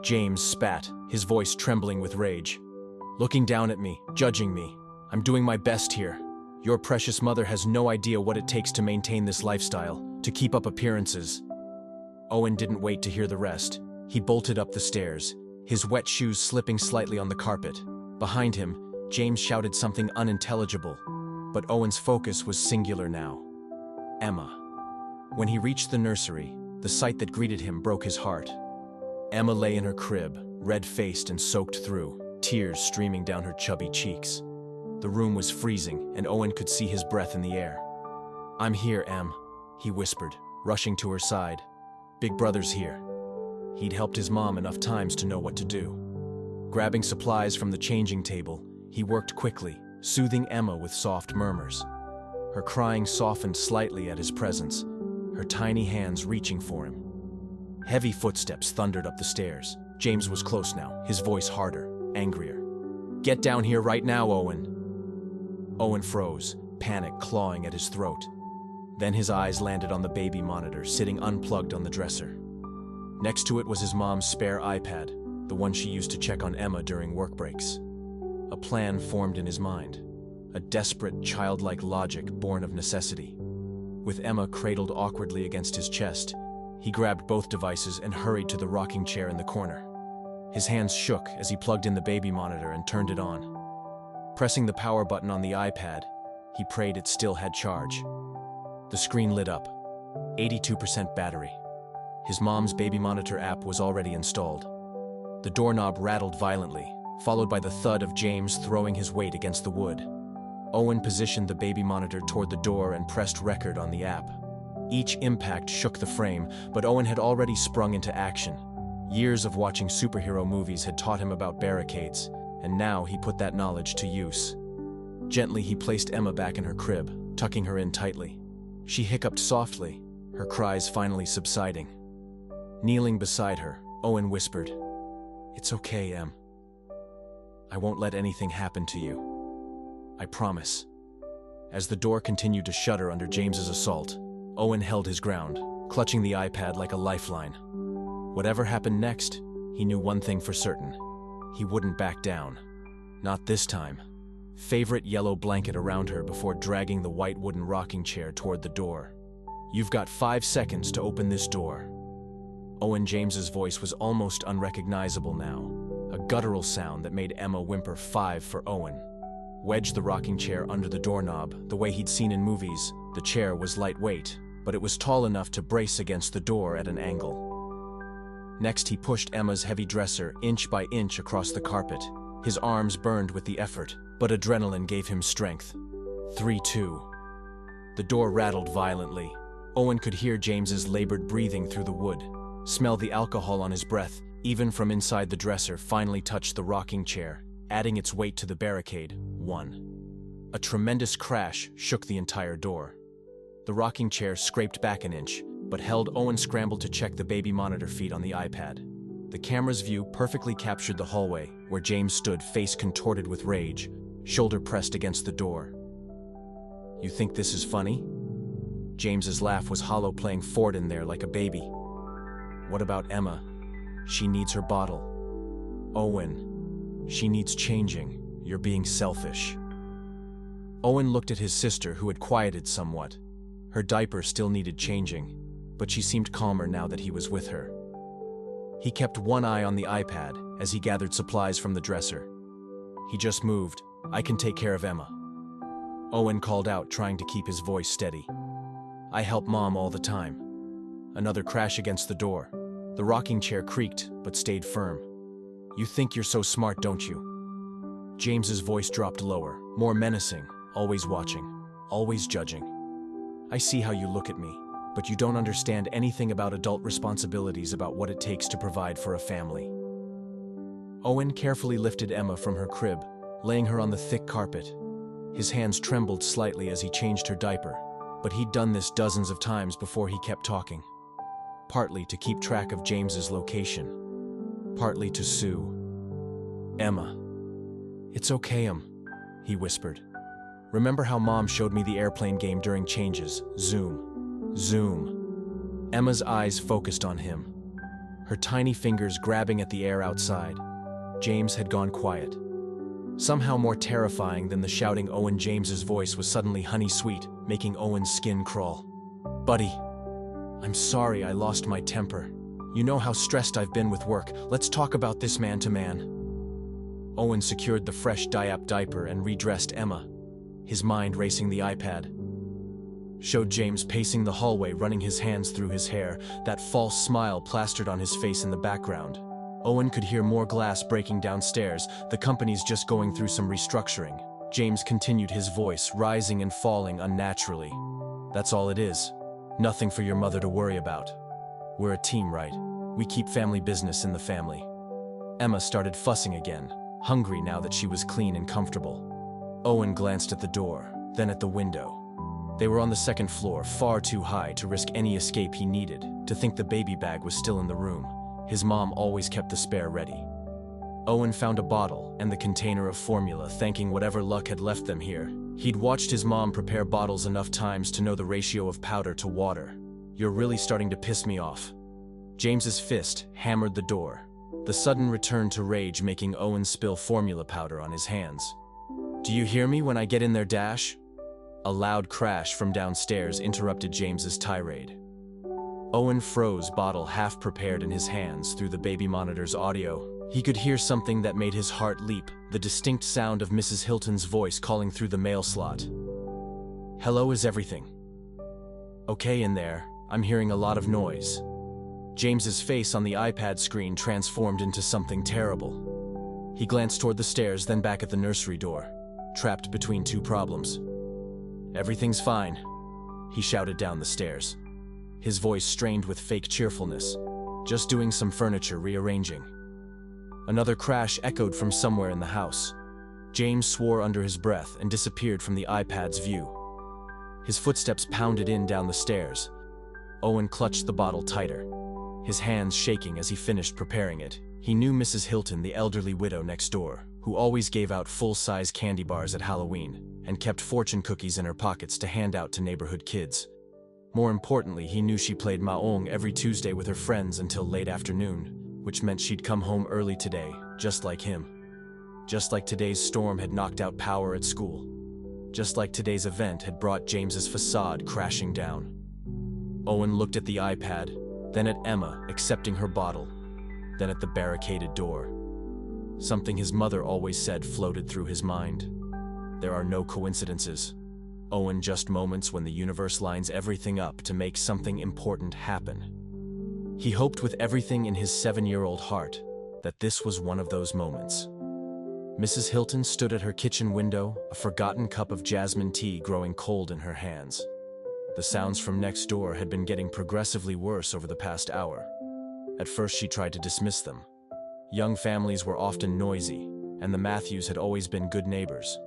James spat, his voice trembling with rage. Looking down at me, judging me. I'm doing my best here. Your precious mother has no idea what it takes to maintain this lifestyle, to keep up appearances. Owen didn't wait to hear the rest. He bolted up the stairs, his wet shoes slipping slightly on the carpet. Behind him, James shouted something unintelligible, but Owen's focus was singular now. Emma. When he reached the nursery, the sight that greeted him broke his heart. Emma lay in her crib, red-faced and soaked through, tears streaming down her chubby cheeks. The room was freezing, and Owen could see his breath in the air. "I'm here, Em," he whispered, rushing to her side. "Big brother's here." He'd helped his mom enough times to know what to do. Grabbing supplies from the changing table, he worked quickly, soothing Emma with soft murmurs. Her crying softened slightly at his presence, her tiny hands reaching for him. Heavy footsteps thundered up the stairs. James was close now, his voice harder, angrier. "Get down here right now, Owen." Owen froze, panic clawing at his throat. Then his eyes landed on the baby monitor sitting unplugged on the dresser. Next to it was his mom's spare iPad, the one she used to check on Emma during work breaks. A plan formed in his mind, a desperate, childlike logic born of necessity. With Emma cradled awkwardly against his chest, he grabbed both devices and hurried to the rocking chair in the corner. His hands shook as he plugged in the baby monitor and turned it on. Pressing the power button on the iPad, he prayed it still had charge. The screen lit up, 82% battery. His mom's baby monitor app was already installed. The doorknob rattled violently, followed by the thud of James throwing his weight against the wood. Owen positioned the baby monitor toward the door and pressed record on the app. Each impact shook the frame, but Owen had already sprung into action. Years of watching superhero movies had taught him about barricades, and now he put that knowledge to use. Gently, he placed Emma back in her crib, tucking her in tightly. She hiccuped softly, her cries finally subsiding. Kneeling beside her, Owen whispered, "It's okay, Em. I won't let anything happen to you. I promise." As the door continued to shudder under James's assault, Owen held his ground, clutching the iPad like a lifeline. Whatever happened next, he knew one thing for certain. He wouldn't back down. Not this time. Favorite yellow blanket around her before dragging the white wooden rocking chair toward the door. "You've got 5 seconds to open this door." Owen James's voice was almost unrecognizable now, a guttural sound that made Emma whimper 5 for Owen. Wedged the rocking chair under the doorknob, the way he'd seen in movies, the chair was lightweight, but it was tall enough to brace against the door at an angle. Next, he pushed Emma's heavy dresser inch by inch across the carpet. His arms burned with the effort, but adrenaline gave him strength. 3-2. The door rattled violently. Owen could hear James's labored breathing through the wood, smell the alcohol on his breath, even from inside the dresser, finally touched the rocking chair, adding its weight to the barricade. 1. A tremendous crash shook the entire door. The rocking chair scraped back an inch, but held. Owen scrambled to check the baby monitor feed on the iPad. The camera's view perfectly captured the hallway, where James stood, face contorted with rage, shoulder pressed against the door. "You think this is funny?" James's laugh was hollow, playing Ford in there like a baby. "What about Emma? She needs her bottle." "Owen, she needs changing. You're being selfish." Owen looked at his sister, who had quieted somewhat. Her diaper still needed changing, but she seemed calmer now that he was with her. He kept one eye on the iPad as he gathered supplies from the dresser. "He just moved. I can take care of Emma." Owen called out, trying to keep his voice steady. "I help Mom all the time." Another crash against the door. The rocking chair creaked, but stayed firm. "You think you're so smart, don't you?" James's voice dropped lower, more menacing, always watching, always judging. "I see how you look at me, but you don't understand anything about adult responsibilities, about what it takes to provide for a family." Owen carefully lifted Emma from her crib, laying her on the thick carpet. His hands trembled slightly as he changed her diaper, but he'd done this dozens of times before. He kept talking, partly to keep track of James's location, partly to soothe. "Emma, it's okay, he whispered. "Remember how Mom showed me the airplane game during changes? Zoom. Zoom." Emma's eyes focused on him. her tiny fingers grabbing at the air outside. James had gone quiet. Somehow more terrifying than the shouting Owen James's voice was suddenly honey sweet, making Owen's skin crawl. "Buddy, I'm sorry I lost my temper. You know how stressed I've been with work. Let's talk about this man to man." Owen secured the fresh Diap diaper and redressed Emma, his mind racing the iPad. Showed James pacing the hallway, running his hands through his hair, that false smile plastered on his face in the background. Owen could hear more glass breaking downstairs. The company's just going through some restructuring. James continued, his voice rising and falling unnaturally. "That's all it is. Nothing for your mother to worry about. We're a team, right? We keep family business in the family." Emma started fussing again, hungry now that she was clean and comfortable. Owen glanced at the door, then at the window. They were on the second floor, far too high to risk any escape he needed. To think the baby bag was still in the room. His mom always kept the spare ready. Owen found a bottle and the container of formula, thanking whatever luck had left them here. He'd watched his mom prepare bottles enough times to know the ratio of powder to water. "You're really starting to piss me off." James's fist hammered the door, the sudden return to rage making Owen spill formula powder on his hands. "Do you hear me when I get in there, Dash?" A loud crash from downstairs interrupted James's tirade. Owen froze, bottle half prepared in his hands, through the baby monitor's audio. He could hear something that made his heart leap, the distinct sound of Mrs. Hilton's voice calling through the mail slot. "Hello, is everything okay in there? I'm hearing a lot of noise." James's face on the iPad screen transformed into something terrible. He glanced toward the stairs, then back at the nursery door, trapped between two problems. "Everything's fine," he shouted down the stairs, his voice strained with fake cheerfulness. "Just doing some furniture rearranging." Another crash echoed from somewhere in the house. James swore under his breath and disappeared from the iPad's view. His footsteps pounded in down the stairs. Owen clutched the bottle tighter, his hands shaking as he finished preparing it. He knew Mrs. Hilton, the elderly widow next door, who always gave out full-size candy bars at Halloween and kept fortune cookies in her pockets to hand out to neighborhood kids. More importantly, he knew she played mahjong every Tuesday with her friends until late afternoon, which meant she'd come home early today, just like him. Just like today's storm had knocked out power at school. Just like today's event had brought James's facade crashing down. Owen looked at the iPad, then at Emma accepting her bottle, then at the barricaded door. Something his mother always said floated through his mind. There are no coincidences. Owen, just moments when the universe lines everything up to make something important happen. He hoped with everything in his 7-year-old heart that this was one of those moments. Mrs. Hilton stood at her kitchen window, a forgotten cup of jasmine tea growing cold in her hands. The sounds from next door had been getting progressively worse over the past hour. At first she tried to dismiss them. Young families were often noisy, and the Matthews had always been good neighbors.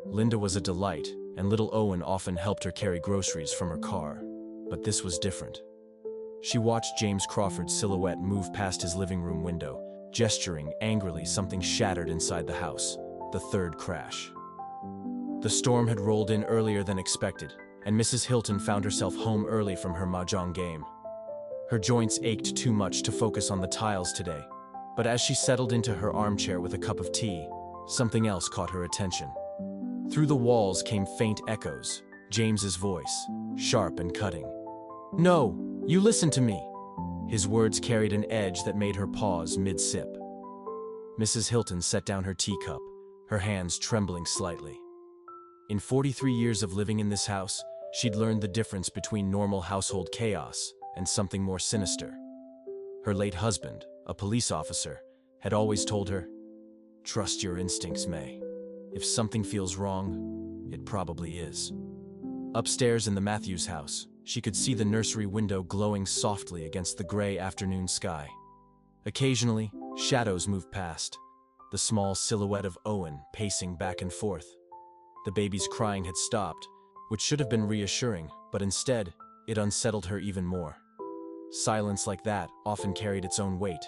Linda was a delight, and little Owen often helped her carry groceries from her car. But this was different. She watched James Crawford's silhouette move past his living room window, gesturing angrily. Something shattered inside the house, the third crash. The storm had rolled in earlier than expected, and Mrs. Hilton found herself home early from her mahjong game. Her joints ached too much to focus on the tiles today, but as she settled into her armchair with a cup of tea, something else caught her attention. Through the walls came faint echoes, James's voice, sharp and cutting. "No, you listen to me." His words carried an edge that made her pause mid-sip. Mrs. Hilton set down her teacup, her hands trembling slightly. In 43 years of living in this house, she'd learned the difference between normal household chaos and something more sinister. Her late husband, a police officer, had always told her, "Trust your instincts, May. If something feels wrong, it probably is." Upstairs in the Matthews house, she could see the nursery window glowing softly against the gray afternoon sky. Occasionally, shadows moved past, the small silhouette of Owen pacing back and forth. The baby's crying had stopped, which should have been reassuring, but instead, it unsettled her even more. Silence like that often carried its own weight.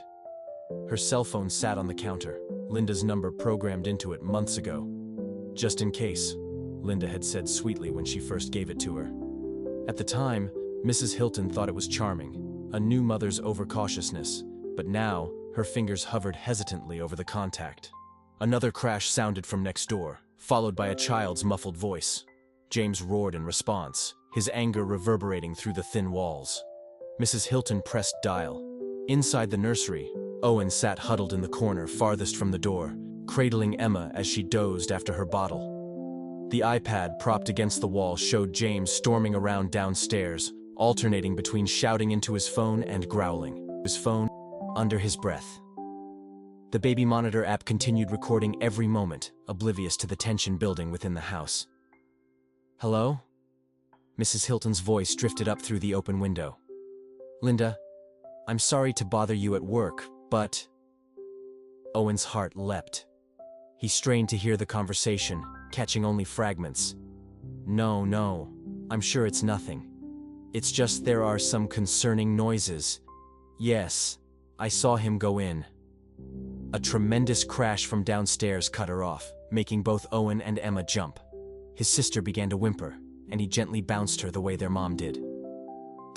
Her cell phone sat on the counter, Linda's number programmed into it months ago. "Just in case," Linda had said sweetly when she first gave it to her. At the time, Mrs. Hilton thought it was charming, a new mother's overcautiousness, but now her fingers hovered hesitantly over the contact. Another crash sounded from next door, followed by a child's muffled voice. James roared in response, his anger reverberating through the thin walls. Mrs. Hilton pressed dial. Inside the nursery, Owen sat huddled in the corner farthest from the door, cradling Emma as she dozed after her bottle. The iPad propped against the wall showed James storming around downstairs, alternating between shouting into his phone and growling. His phone under his breath. The baby monitor app continued recording every moment, oblivious to the tension building within the house. "Hello?" Mrs. Hilton's voice drifted up through the open window. "Linda, I'm sorry to bother you at work, but..." Owen's heart leapt. He strained to hear the conversation, catching only fragments. No, I'm sure it's nothing. It's just there are some concerning noises. Yes, I saw him go in." A tremendous crash from downstairs cut her off, making both Owen and Emma jump. His sister began to whimper, and he gently bounced her the way their mom did.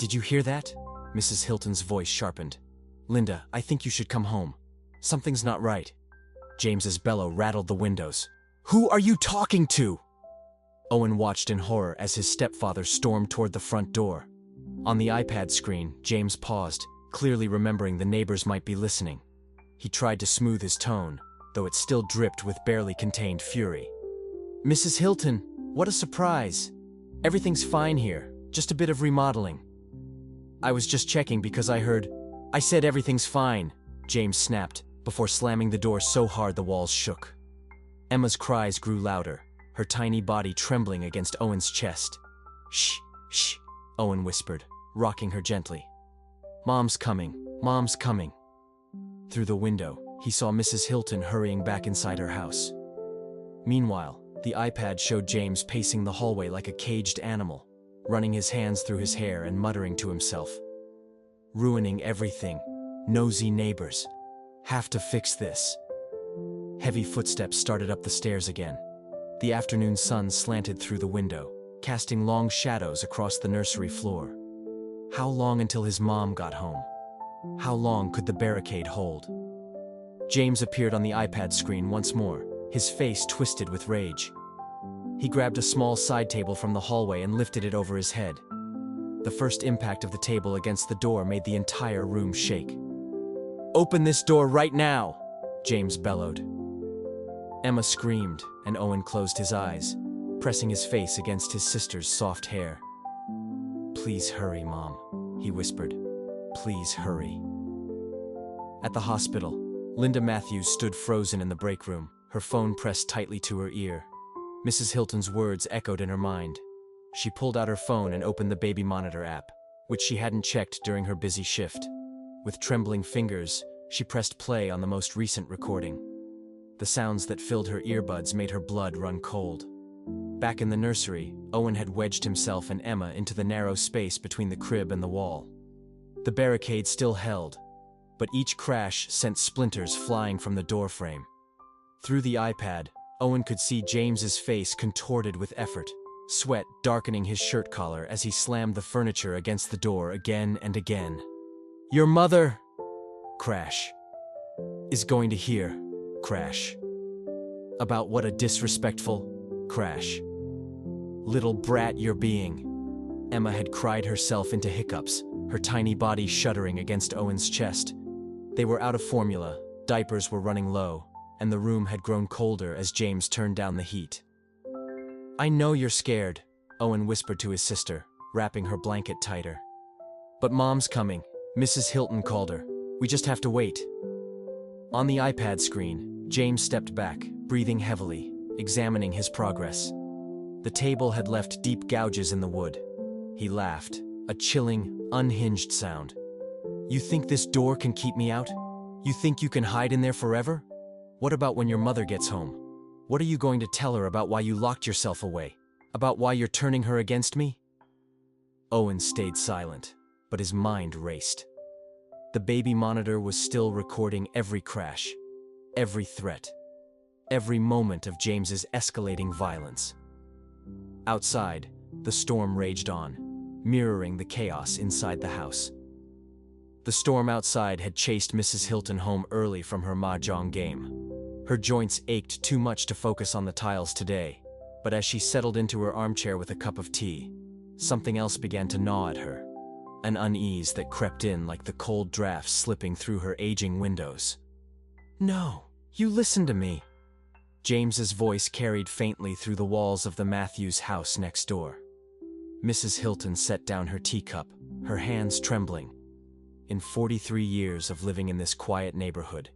"Did you hear that?" Mrs. Hilton's voice sharpened. "Linda, I think you should come home. Something's not right." James's bellow rattled the windows. "Who are you talking to?" Owen watched in horror as his stepfather stormed toward the front door. On the iPad screen, James paused, clearly remembering the neighbors might be listening. He tried to smooth his tone, though it still dripped with barely contained fury. "Mrs. Hilton, what a surprise. Everything's fine here, just a bit of remodeling." "I was just checking because I said everything's fine," James snapped, before slamming the door so hard the walls shook. Emma's cries grew louder, her tiny body trembling against Owen's chest. Shh, Owen whispered, rocking her gently. Mom's coming. Through the window, he saw Mrs. Hilton hurrying back inside her house. Meanwhile, the iPad showed James pacing the hallway like a caged animal, running his hands through his hair and muttering to himself. "Ruining everything. Nosy neighbors. Have to fix this." Heavy footsteps started up the stairs again. The afternoon sun slanted through the window, casting long shadows across the nursery floor. How long until his mom got home? How long could the barricade hold? James appeared on the iPad screen once more, his face twisted with rage. He grabbed a small side table from the hallway and lifted it over his head. The first impact of the table against the door made the entire room shake. "Open this door right now!" James bellowed. Emma screamed, and Owen closed his eyes, pressing his face against his sister's soft hair. "Please hurry, Mom," he whispered. "Please hurry." At the hospital, Linda Matthews stood frozen in the break room, her phone pressed tightly to her ear. Mrs. Hilton's words echoed in her mind. She pulled out her phone and opened the baby monitor app, which she hadn't checked during her busy shift. With trembling fingers, she pressed play on the most recent recording. The sounds that filled her earbuds made her blood run cold. Back in the nursery, Owen had wedged himself and Emma into the narrow space between the crib and the wall. The barricade still held, but each crash sent splinters flying from the doorframe. Through the iPad, Owen could see James's face contorted with effort, sweat darkening his shirt collar as he slammed the furniture against the door again and again. "Your mother," crash, "is going to hear," crash. "About what a disrespectful," crash. "Little brat you're being." Emma had cried herself into hiccups, her tiny body shuddering against Owen's chest. They were out of formula, diapers were running low, and the room had grown colder as James turned down the heat. "I know you're scared," Owen whispered to his sister, wrapping her blanket tighter. "But Mom's coming," Mrs. Hilton called her. "We just have to wait." On the iPad screen, James stepped back, breathing heavily, examining his progress. The table had left deep gouges in the wood. He laughed, a chilling, unhinged sound. "You think this door can keep me out? You think you can hide in there forever? What about when your mother gets home? What are you going to tell her about why you locked yourself away? About why you're turning her against me?" Owen stayed silent, but his mind raced. The baby monitor was still recording every crash, every threat, every moment of James's escalating violence. Outside, the storm raged on, mirroring the chaos inside the house. The storm outside had chased Mrs. Hilton home early from her mahjong game. Her joints ached too much to focus on the tiles today, but as she settled into her armchair with a cup of tea, something else began to gnaw at her. An unease that crept in like the cold drafts slipping through her aging windows. "No, you listen to me." James's voice carried faintly through the walls of the Matthews house next door. Mrs. Hilton set down her teacup, her hands trembling. In 43 years of living in this quiet neighborhood,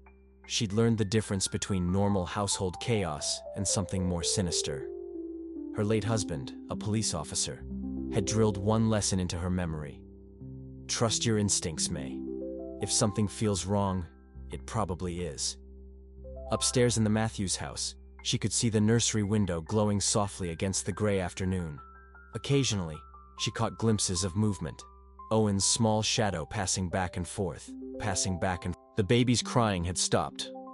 she'd learned the difference between normal household chaos and something more sinister. Her late husband, a police officer, had drilled one lesson into her memory. Trust your instincts, May. If something feels wrong, it probably is. Upstairs in the Matthews house, she could see the nursery window glowing softly against the gray afternoon. Occasionally, she caught glimpses of movement. Owen's small shadow passing back and forth. The baby's crying had stopped,